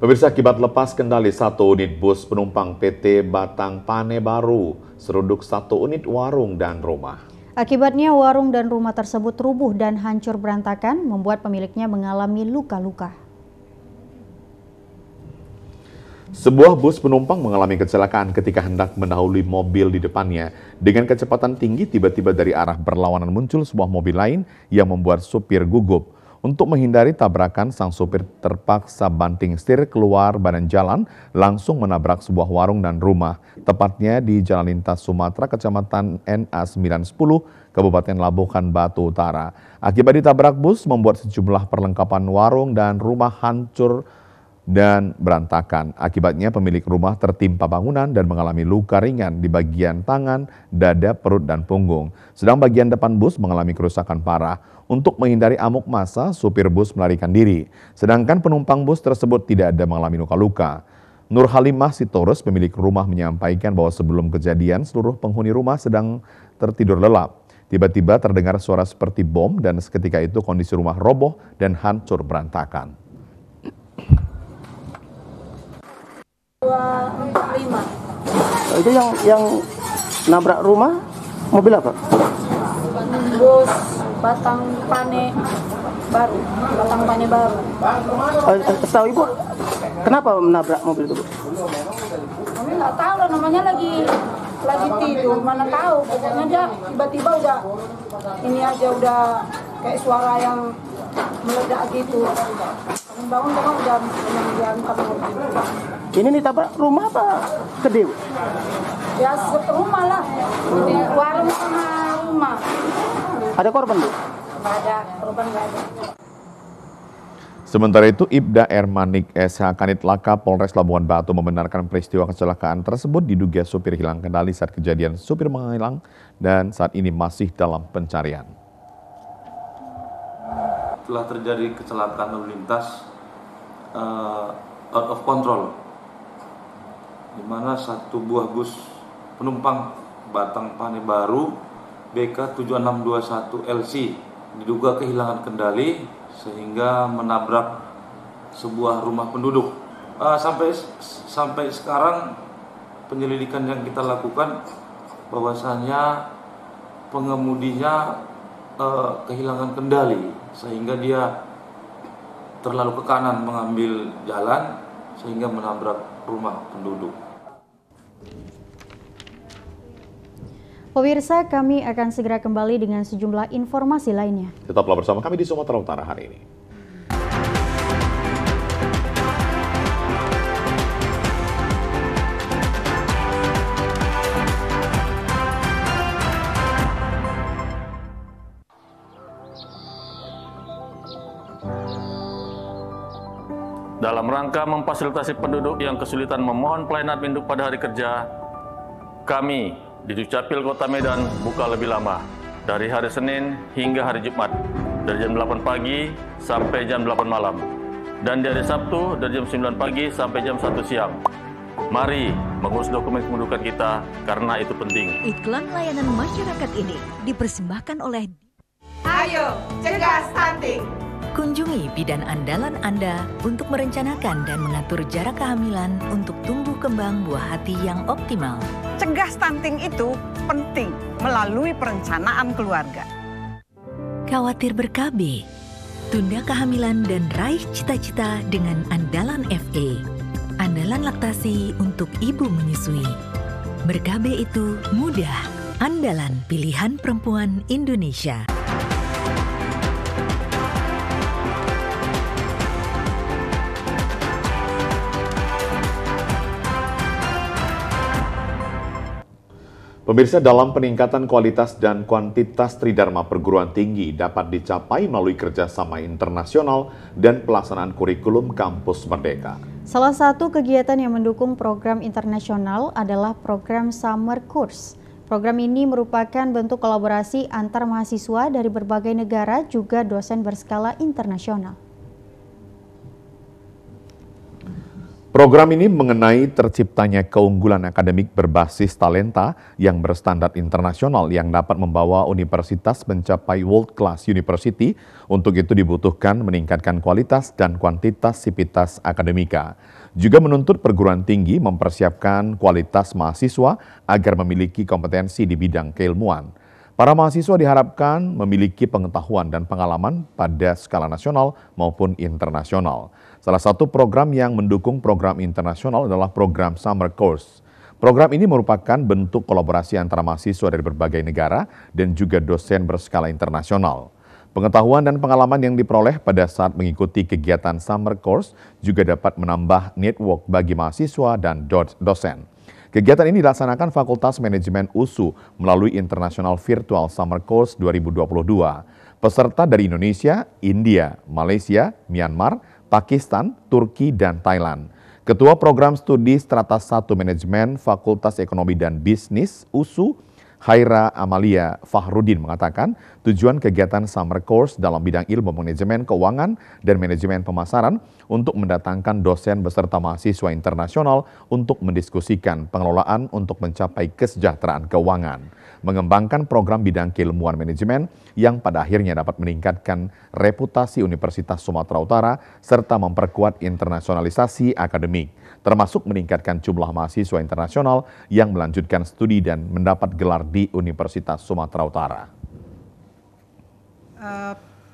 Pemirsa, akibat lepas kendali 1 unit bus penumpang PT Batang Pane Baru, seruduk 1 unit warung dan rumah. Akibatnya warung dan rumah tersebut rubuh dan hancur berantakan, membuat pemiliknya mengalami luka-luka. Sebuah bus penumpang mengalami kecelakaan ketika hendak mendahului mobil di depannya. Dengan kecepatan tinggi, tiba-tiba dari arah berlawanan muncul sebuah mobil lain yang membuat supir gugup. Untuk menghindari tabrakan, sang supir terpaksa banting setir keluar badan jalan, langsung menabrak sebuah warung dan rumah, tepatnya di Jalan Lintas Sumatera, Kecamatan NA 910, Kabupaten Labuhan Batu Utara. Akibat ditabrak bus, membuat sejumlah perlengkapan warung dan rumah hancur dan berantakan. Akibatnya pemilik rumah tertimpa bangunan dan mengalami luka ringan di bagian tangan, dada, perut, dan punggung. Sedang bagian depan bus mengalami kerusakan parah. Untuk menghindari amuk massa, supir bus melarikan diri. Sedangkan penumpang bus tersebut tidak ada mengalami luka-luka. Nur Halimah Sitorus, pemilik rumah, menyampaikan bahwa sebelum kejadian seluruh penghuni rumah sedang tertidur lelap. Tiba-tiba terdengar suara seperti bom dan seketika itu kondisi rumah roboh dan hancur berantakan. 245. Itu yang nabrak rumah mobil apa? Bus Batang Pane Baru. Tahu Ibu kenapa menabrak mobil itu, Bu? Kami nggak tahu lah, namanya lagi tidur, mana tahu. Pokoknya dia tiba-tiba udah ini aja, udah kayak suara yang meledak gitu. Kami bangun udah menyanyikan mobil. Ini ditabrak rumah apa gede, Bu? Ya rumah lah, warung sama rumah. Ada korban, Bu? Nggak ada, korban nggak ada. Sementara itu, Ibda Ermanik SH Kanit Laka Polres Labuhan Batu membenarkan peristiwa kecelakaan tersebut diduga supir hilang kendali saat kejadian supir menghilang dan saat ini masih dalam pencarian. Telah terjadi kecelakaan lalu lintas out of control, di mana satu buah bus penumpang Batang Pane Baru BK 7621 LC diduga kehilangan kendali sehingga menabrak sebuah rumah penduduk. Sampai sekarang penyelidikan yang kita lakukan bahwasanya pengemudinya kehilangan kendali sehingga dia terlalu ke kanan mengambil jalan sehingga menabrak rumah penduduk. Pemirsa, kami akan segera kembali dengan sejumlah informasi lainnya. Tetaplah bersama kami di Sumatera Utara hari ini. Dalam rangka memfasilitasi penduduk yang kesulitan memohon pelayanan induk pada hari kerja, kami di Dukcapil Kota Medan buka lebih lama, dari hari Senin hingga hari Jumat, dari jam 8 pagi sampai jam 8 malam, dan di hari Sabtu dari jam 9 pagi sampai jam 1 siang. Mari mengurus dokumen kependudukan kita, karena itu penting. Iklan layanan masyarakat ini dipersembahkan oleh Ayo, cegah stunting! Kunjungi bidan andalan Anda untuk merencanakan dan mengatur jarak kehamilan untuk tumbuh kembang buah hati yang optimal. Cegah stunting itu penting melalui perencanaan keluarga. Khawatir ber-KB? Tunda kehamilan dan raih cita-cita dengan Andalan FE. Andalan laktasi untuk ibu menyusui. Ber-KB itu mudah. Andalan pilihan perempuan Indonesia. Pemirsa, dalam peningkatan kualitas dan kuantitas Tridharma perguruan tinggi dapat dicapai melalui kerjasama internasional dan pelaksanaan kurikulum Kampus Merdeka. Salah satu kegiatan yang mendukung program internasional adalah program Summer Course. Program ini merupakan bentuk kolaborasi antar mahasiswa dari berbagai negara juga dosen berskala internasional. Program ini mengenai terciptanya keunggulan akademik berbasis talenta yang berstandar internasional yang dapat membawa universitas mencapai world class university. Untuk itu dibutuhkan meningkatkan kualitas dan kuantitas sivitas akademika. Juga menuntut perguruan tinggi mempersiapkan kualitas mahasiswa agar memiliki kompetensi di bidang keilmuan. Para mahasiswa diharapkan memiliki pengetahuan dan pengalaman pada skala nasional maupun internasional. Salah satu program yang mendukung program internasional adalah program Summer Course. Program ini merupakan bentuk kolaborasi antara mahasiswa dari berbagai negara dan juga dosen berskala internasional. Pengetahuan dan pengalaman yang diperoleh pada saat mengikuti kegiatan Summer Course juga dapat menambah network bagi mahasiswa dan dosen. Kegiatan ini dilaksanakan Fakultas Manajemen USU melalui International Virtual Summer Course 2022. Peserta dari Indonesia, India, Malaysia, Myanmar, Pakistan, Turki, dan Thailand. Ketua Program Studi Strata 1 Manajemen Fakultas Ekonomi dan Bisnis USU, Haira Amalia Fahrudin mengatakan tujuan kegiatan Summer Course dalam bidang ilmu manajemen keuangan dan manajemen pemasaran untuk mendatangkan dosen beserta mahasiswa internasional untuk mendiskusikan pengelolaan untuk mencapai kesejahteraan keuangan, mengembangkan program bidang keilmuan manajemen yang pada akhirnya dapat meningkatkan reputasi Universitas Sumatera Utara serta memperkuat internasionalisasi akademik, termasuk meningkatkan jumlah mahasiswa internasional yang melanjutkan studi dan mendapat gelar di Universitas Sumatera Utara.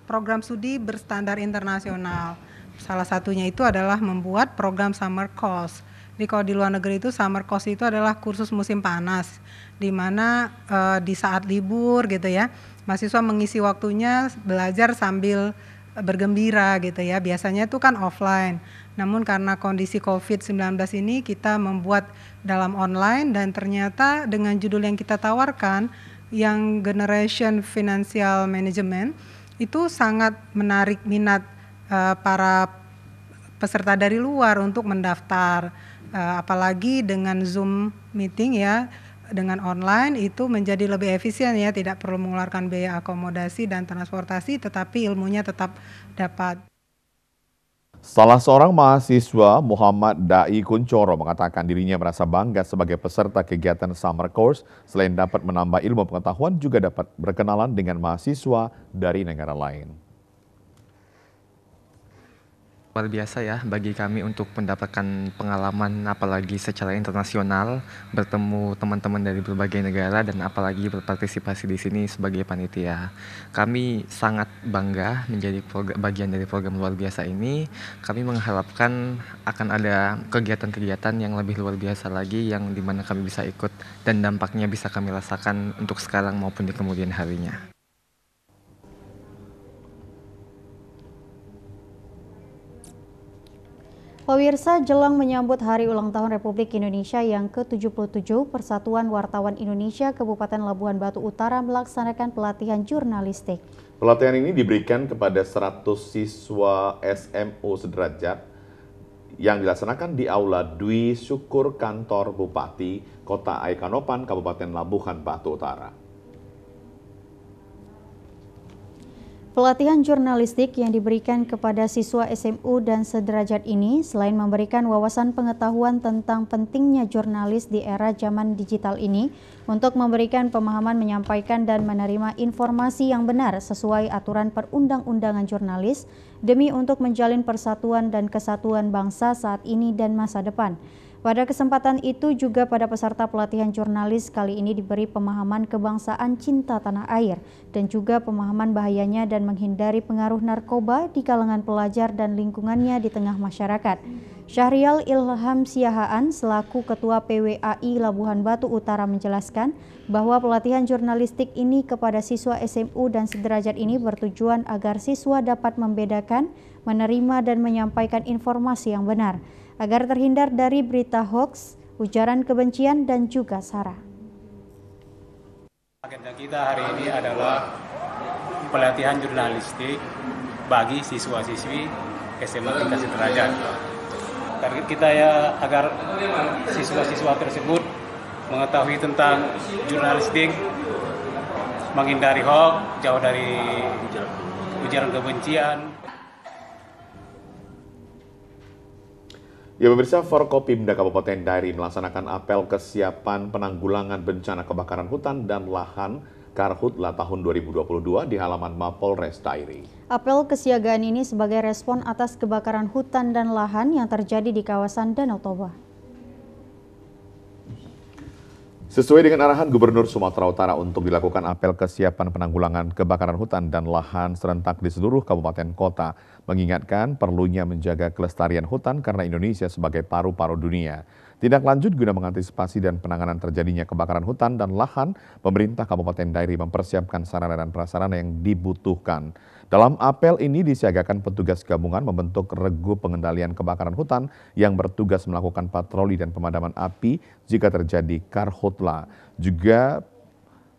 Program studi berstandar internasional. Salah satunya itu adalah membuat program Summer Course. Jadi kalau di luar negeri itu Summer Course itu adalah kursus musim panas, di mana di saat libur gitu ya, mahasiswa mengisi waktunya belajar sambil bergembira gitu ya. Biasanya itu kan offline. Namun karena kondisi COVID-19 ini kita membuat dalam online dan ternyata dengan judul yang kita tawarkan yang Generation Financial Management itu sangat menarik minat para peserta dari luar untuk mendaftar. Apalagi dengan Zoom meeting ya, dengan online itu menjadi lebih efisien ya, tidak perlu mengeluarkan biaya akomodasi dan transportasi tetapi ilmunya tetap dapat. Salah seorang mahasiswa, Muhammad Dai Kuncoro, mengatakan dirinya merasa bangga sebagai peserta kegiatan Summer Course. Selain dapat menambah ilmu pengetahuan, juga dapat berkenalan dengan mahasiswa dari negara lain. Luar biasa ya bagi kami untuk mendapatkan pengalaman apalagi secara internasional, bertemu teman-teman dari berbagai negara dan apalagi berpartisipasi di sini sebagai panitia. Kami sangat bangga menjadi bagian dari program luar biasa ini. Kami mengharapkan akan ada kegiatan-kegiatan yang lebih luar biasa lagi yang dimana kami bisa ikut dan dampaknya bisa kami rasakan untuk sekarang maupun di kemudian harinya. Pemirsa, jelang menyambut Hari Ulang Tahun Republik Indonesia yang ke-77, Persatuan Wartawan Indonesia Kabupaten Labuhan Batu Utara melaksanakan pelatihan jurnalistik. Pelatihan ini diberikan kepada 100 siswa SMU sederajat yang dilaksanakan di Aula Dwi Syukur Kantor Bupati Kota Aikanopan, Kabupaten Labuhan Batu Utara. Pelatihan jurnalistik yang diberikan kepada siswa SMU dan sederajat ini selain memberikan wawasan pengetahuan tentang pentingnya jurnalis di era zaman digital ini untuk memberikan pemahaman menyampaikan dan menerima informasi yang benar sesuai aturan perundang-undangan jurnalis demi untuk menjalin persatuan dan kesatuan bangsa saat ini dan masa depan. Pada kesempatan itu juga pada peserta pelatihan jurnalis kali ini diberi pemahaman kebangsaan cinta tanah air dan juga pemahaman bahayanya dan menghindari pengaruh narkoba di kalangan pelajar dan lingkungannya di tengah masyarakat. Syahrial Ilham Siahaan selaku Ketua PWAI Labuhan Batu Utara menjelaskan bahwa pelatihan jurnalistik ini kepada siswa SMU dan sederajat ini bertujuan agar siswa dapat membedakan, menerima dan menyampaikan informasi yang benar, agar terhindar dari berita hoaks, ujaran kebencian, dan juga sara. Agenda kita hari ini adalah pelatihan jurnalistik bagi siswa-siswi SMA tingkat sederajat. Target kita ya agar siswa-siswa tersebut mengetahui tentang jurnalistik, menghindari hoaks, jauh dari ujaran kebencian. Ya pemirsa, Forkopimda Kabupaten Dairi melaksanakan apel kesiapan penanggulangan bencana kebakaran hutan dan lahan Karhutla tahun 2022 di halaman Mapolres Dairi. Apel kesiagaan ini sebagai respon atas kebakaran hutan dan lahan yang terjadi di kawasan Danau Toba. Sesuai dengan arahan Gubernur Sumatera Utara untuk dilakukan apel kesiapan penanggulangan kebakaran hutan dan lahan serentak di seluruh kabupaten kota, mengingatkan perlunya menjaga kelestarian hutan karena Indonesia sebagai paru-paru dunia. Tindak lanjut guna mengantisipasi dan penanganan terjadinya kebakaran hutan dan lahan, pemerintah Kabupaten Dairi mempersiapkan sarana dan prasarana yang dibutuhkan. Dalam apel ini disiagakan petugas gabungan membentuk regu pengendalian kebakaran hutan yang bertugas melakukan patroli dan pemadaman api jika terjadi karhutla. Juga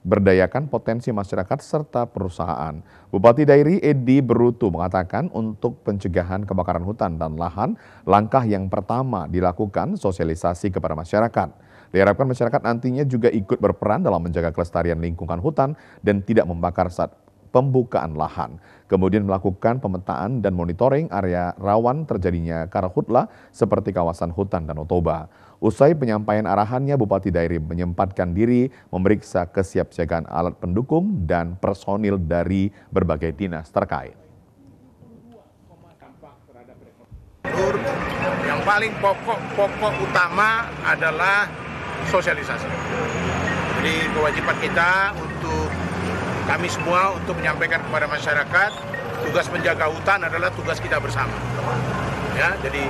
berdayakan potensi masyarakat serta perusahaan. Bupati Dairi Edi Berutu mengatakan untuk pencegahan kebakaran hutan dan lahan, langkah yang pertama dilakukan sosialisasi kepada masyarakat. Diharapkan masyarakat nantinya juga ikut berperan dalam menjaga kelestarian lingkungan hutan dan tidak membakar saat pembukaan lahan. Kemudian melakukan pemetaan dan monitoring area rawan terjadinya karhutla seperti kawasan hutan Danau Toba. Usai penyampaian arahannya, Bupati Dairi menyempatkan diri memeriksa kesiapsiagaan alat pendukung dan personil dari berbagai dinas terkait. Yang paling pokok utama adalah sosialisasi. Jadi kewajiban kita untuk kami semua untuk menyampaikan kepada masyarakat, tugas menjaga hutan adalah tugas kita bersama. Ya, jadi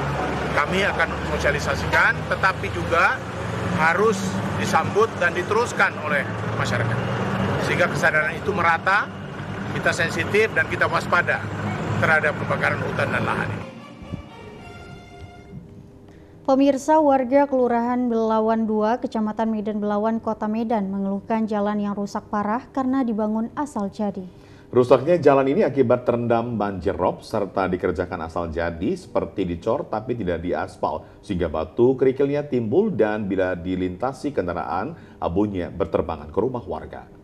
kami akan sosialisasikan, tetapi juga harus disambut dan diteruskan oleh masyarakat. Sehingga kesadaran itu merata, kita sensitif dan kita waspada terhadap kebakaran hutan dan lahan ini. Pemirsa, warga Kelurahan Belawan 2, Kecamatan Medan Belawan, Kota Medan mengeluhkan jalan yang rusak parah karena dibangun asal jadi. Rusaknya jalan ini akibat terendam banjir rob serta dikerjakan asal jadi seperti dicor tapi tidak diaspal sehingga batu kerikilnya timbul dan bila dilintasi kendaraan abunya berterbangan ke rumah warga.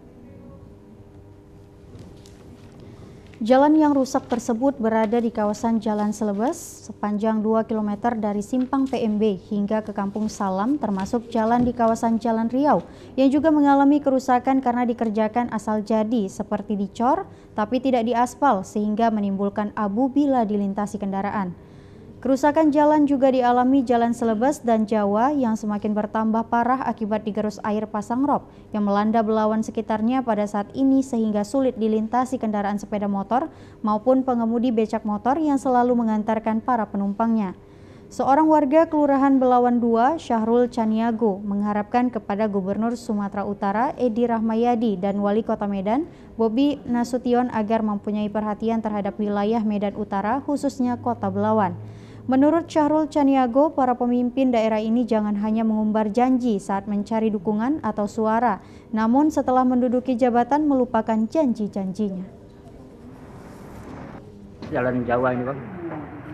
Jalan yang rusak tersebut berada di kawasan Jalan Selebes sepanjang 2 km dari Simpang PMB hingga ke Kampung Salam, termasuk jalan di kawasan Jalan Riau yang juga mengalami kerusakan karena dikerjakan asal jadi seperti dicor tapi tidak diaspal sehingga menimbulkan abu bila dilintasi kendaraan. Kerusakan jalan juga dialami Jalan Selebes dan Jawa yang semakin bertambah parah akibat digerus air pasang rob yang melanda Belawan sekitarnya pada saat ini sehingga sulit dilintasi kendaraan sepeda motor maupun pengemudi becak motor yang selalu mengantarkan para penumpangnya. Seorang warga Kelurahan Belawan 2, Syahrul Caniago, mengharapkan kepada Gubernur Sumatera Utara Edi Rahmayadi dan Wali Kota Medan Bobi Nasution agar mempunyai perhatian terhadap wilayah Medan Utara khususnya Kota Belawan. Menurut Syahrul Caniago, para pemimpin daerah ini jangan hanya mengumbar janji saat mencari dukungan atau suara, namun setelah menduduki jabatan melupakan janji-janjinya. Jalan Jawa ini, Bang.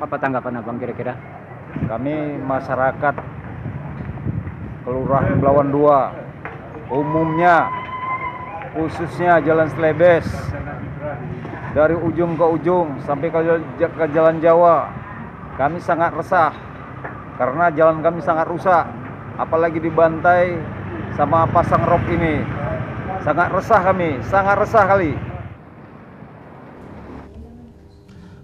Apa tanggapan Abang kira-kira? Kami masyarakat Kelurahan Belawan 2, umumnya khususnya Jalan Selebes, dari ujung ke ujung sampai ke Jalan Jawa, kami sangat resah karena jalan kami sangat rusak, apalagi dibantai sama pasang rob ini. Sangat resah kami, sangat resah kali.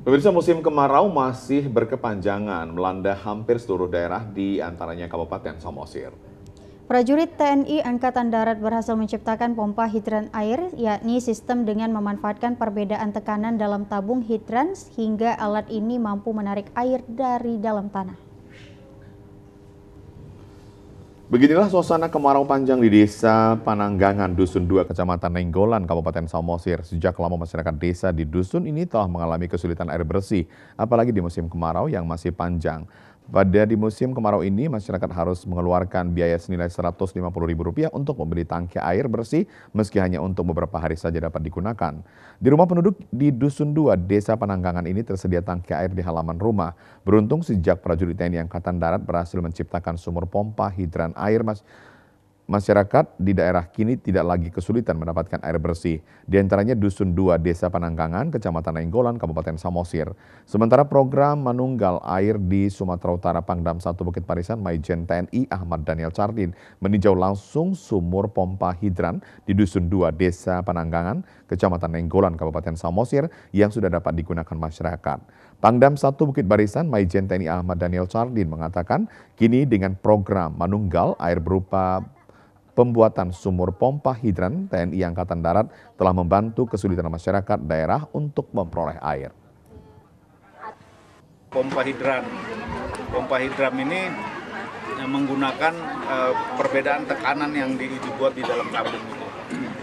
Pemirsa, musim kemarau masih berkepanjangan melanda hampir seluruh daerah di antaranya Kabupaten Samosir. Prajurit TNI Angkatan Darat berhasil menciptakan pompa hidran air, yakni sistem dengan memanfaatkan perbedaan tekanan dalam tabung hidran hingga alat ini mampu menarik air dari dalam tanah. Beginilah suasana kemarau panjang di Desa Pananggangan, Dusun 2, Kecamatan Nenggolan, Kabupaten Samosir. Sejak lama masyarakat desa di dusun ini telah mengalami kesulitan air bersih, apalagi di musim kemarau yang masih panjang. Di musim kemarau ini, masyarakat harus mengeluarkan biaya senilai Rp150.000 untuk membeli tangki air bersih, meski hanya untuk beberapa hari saja dapat digunakan. Di rumah penduduk di Dusun 2, Desa Pananggangan ini tersedia tangki air di halaman rumah. Beruntung sejak prajurit TNI Angkatan Darat berhasil menciptakan sumur pompa hidran air, masyarakat di daerah kini tidak lagi kesulitan mendapatkan air bersih. Di antaranya Dusun 2 Desa Pananggangan, Kecamatan Nainggolan, Kabupaten Samosir. Sementara program menunggal air di Sumatera Utara Pangdam 1 Bukit Barisan Maijen TNI Ahmad Daniel Chardin meninjau langsung sumur pompa hidran di Dusun 2 Desa Pananggangan, Kecamatan Nainggolan, Kabupaten Samosir yang sudah dapat digunakan masyarakat. Pangdam 1 Bukit Barisan Maijen TNI Ahmad Daniel Chardin mengatakan kini dengan program menunggal air berupa pembuatan sumur pompa hidran, TNI Angkatan Darat telah membantu kesulitan masyarakat daerah untuk memperoleh air. Pompa hidran ini menggunakan perbedaan tekanan yang dibuat di dalam tabung itu.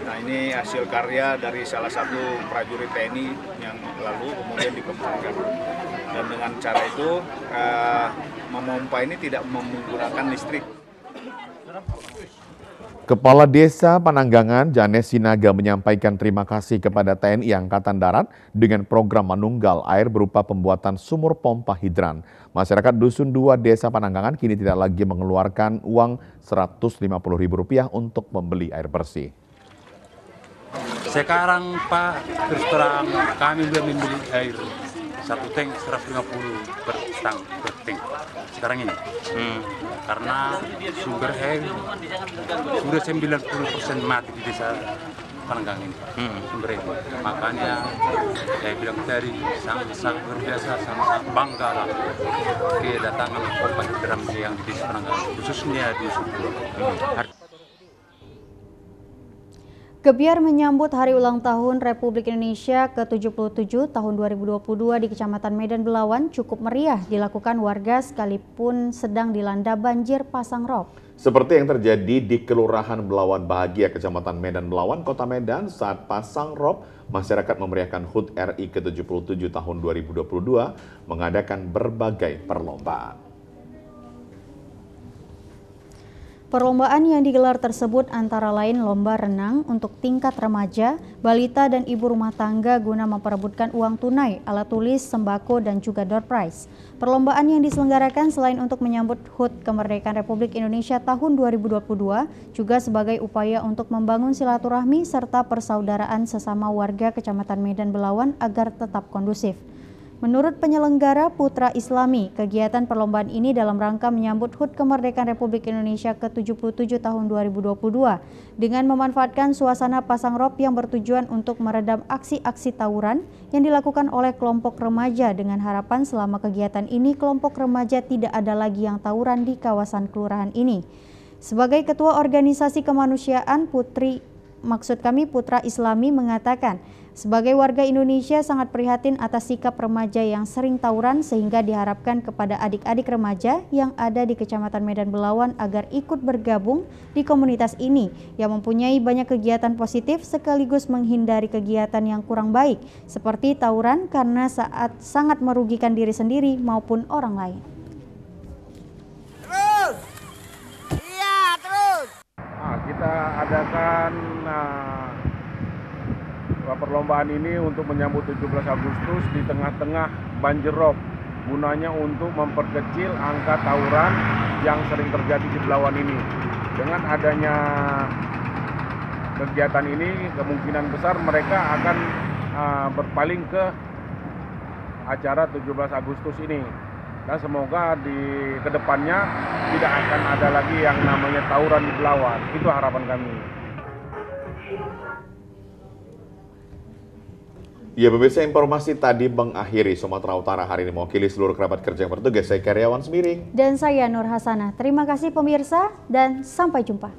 Nah, ini hasil karya dari salah satu prajurit TNI yang lalu kemudian dikembangkan. Dan dengan cara itu memompa ini tidak menggunakan listrik. Kepala Desa Pananggangan Janes Sinaga menyampaikan terima kasih kepada TNI Angkatan Darat dengan program menunggal air berupa pembuatan sumur pompa hidran. Masyarakat Dusun 2 Desa Pananggangan kini tidak lagi mengeluarkan uang Rp150.000 untuk membeli air bersih. Sekarang Pak, terus terang kami belum membeli air 1 tank 150 per tank. Sekarang ini. Karena sumber air sudah 90% mati di Desa Pananggangan ini. Sumber air. Makanya saya bilang tadi sangat luar biasa, sangat bangga lah kedatangan pompa hidran yang di Desa Pananggangan, khususnya di Dusun 2. Gebiar menyambut Hari Ulang Tahun Republik Indonesia ke-77 tahun 2022 di Kecamatan Medan Belawan cukup meriah dilakukan warga sekalipun sedang dilanda banjir pasang rop. Seperti yang terjadi di Kelurahan Belawan Bahagia, Kecamatan Medan Belawan, Kota Medan saat pasang rop, masyarakat memeriahkan HUT RI ke-77 tahun 2022 mengadakan berbagai perlombaan. Perlombaan yang digelar tersebut antara lain lomba renang untuk tingkat remaja, balita dan ibu rumah tangga guna memperebutkan uang tunai, alat tulis, sembako dan juga door prize. Perlombaan yang diselenggarakan selain untuk menyambut HUT Kemerdekaan Republik Indonesia tahun 2022 juga sebagai upaya untuk membangun silaturahmi serta persaudaraan sesama warga Kecamatan Medan Belawan agar tetap kondusif. Menurut penyelenggara Putra Islami, kegiatan perlombaan ini dalam rangka menyambut HUT Kemerdekaan Republik Indonesia ke-77 tahun 2022 dengan memanfaatkan suasana pasang rop yang bertujuan untuk meredam aksi-aksi tawuran yang dilakukan oleh kelompok remaja dengan harapan selama kegiatan ini kelompok remaja tidak ada lagi yang tawuran di kawasan kelurahan ini. Sebagai Ketua Organisasi Kemanusiaan Putra Islami mengatakan, sebagai warga Indonesia sangat prihatin atas sikap remaja yang sering tawuran sehingga diharapkan kepada adik-adik remaja yang ada di Kecamatan Medan Belawan agar ikut bergabung di komunitas ini yang mempunyai banyak kegiatan positif sekaligus menghindari kegiatan yang kurang baik seperti tawuran karena sangat merugikan diri sendiri maupun orang lain. Kita adakan perlombaan ini untuk menyambut 17 Agustus di tengah-tengah banjir rob. Gunanya untuk memperkecil angka tawuran yang sering terjadi di Belawan ini. Dengan adanya kegiatan ini, kemungkinan besar mereka akan berpaling ke acara 17 Agustus ini. Dan semoga di kedepannya tidak akan ada lagi yang namanya tawuran di Belawan. Itu harapan kami. Ya, pemirsa, informasi tadi mengakhiri Sumatera Utara hari ini. Mewakili seluruh kerabat kerja yang bertugas, saya Karyawan Semiring. Dan saya Nur Hasanah. Terima kasih pemirsa dan sampai jumpa.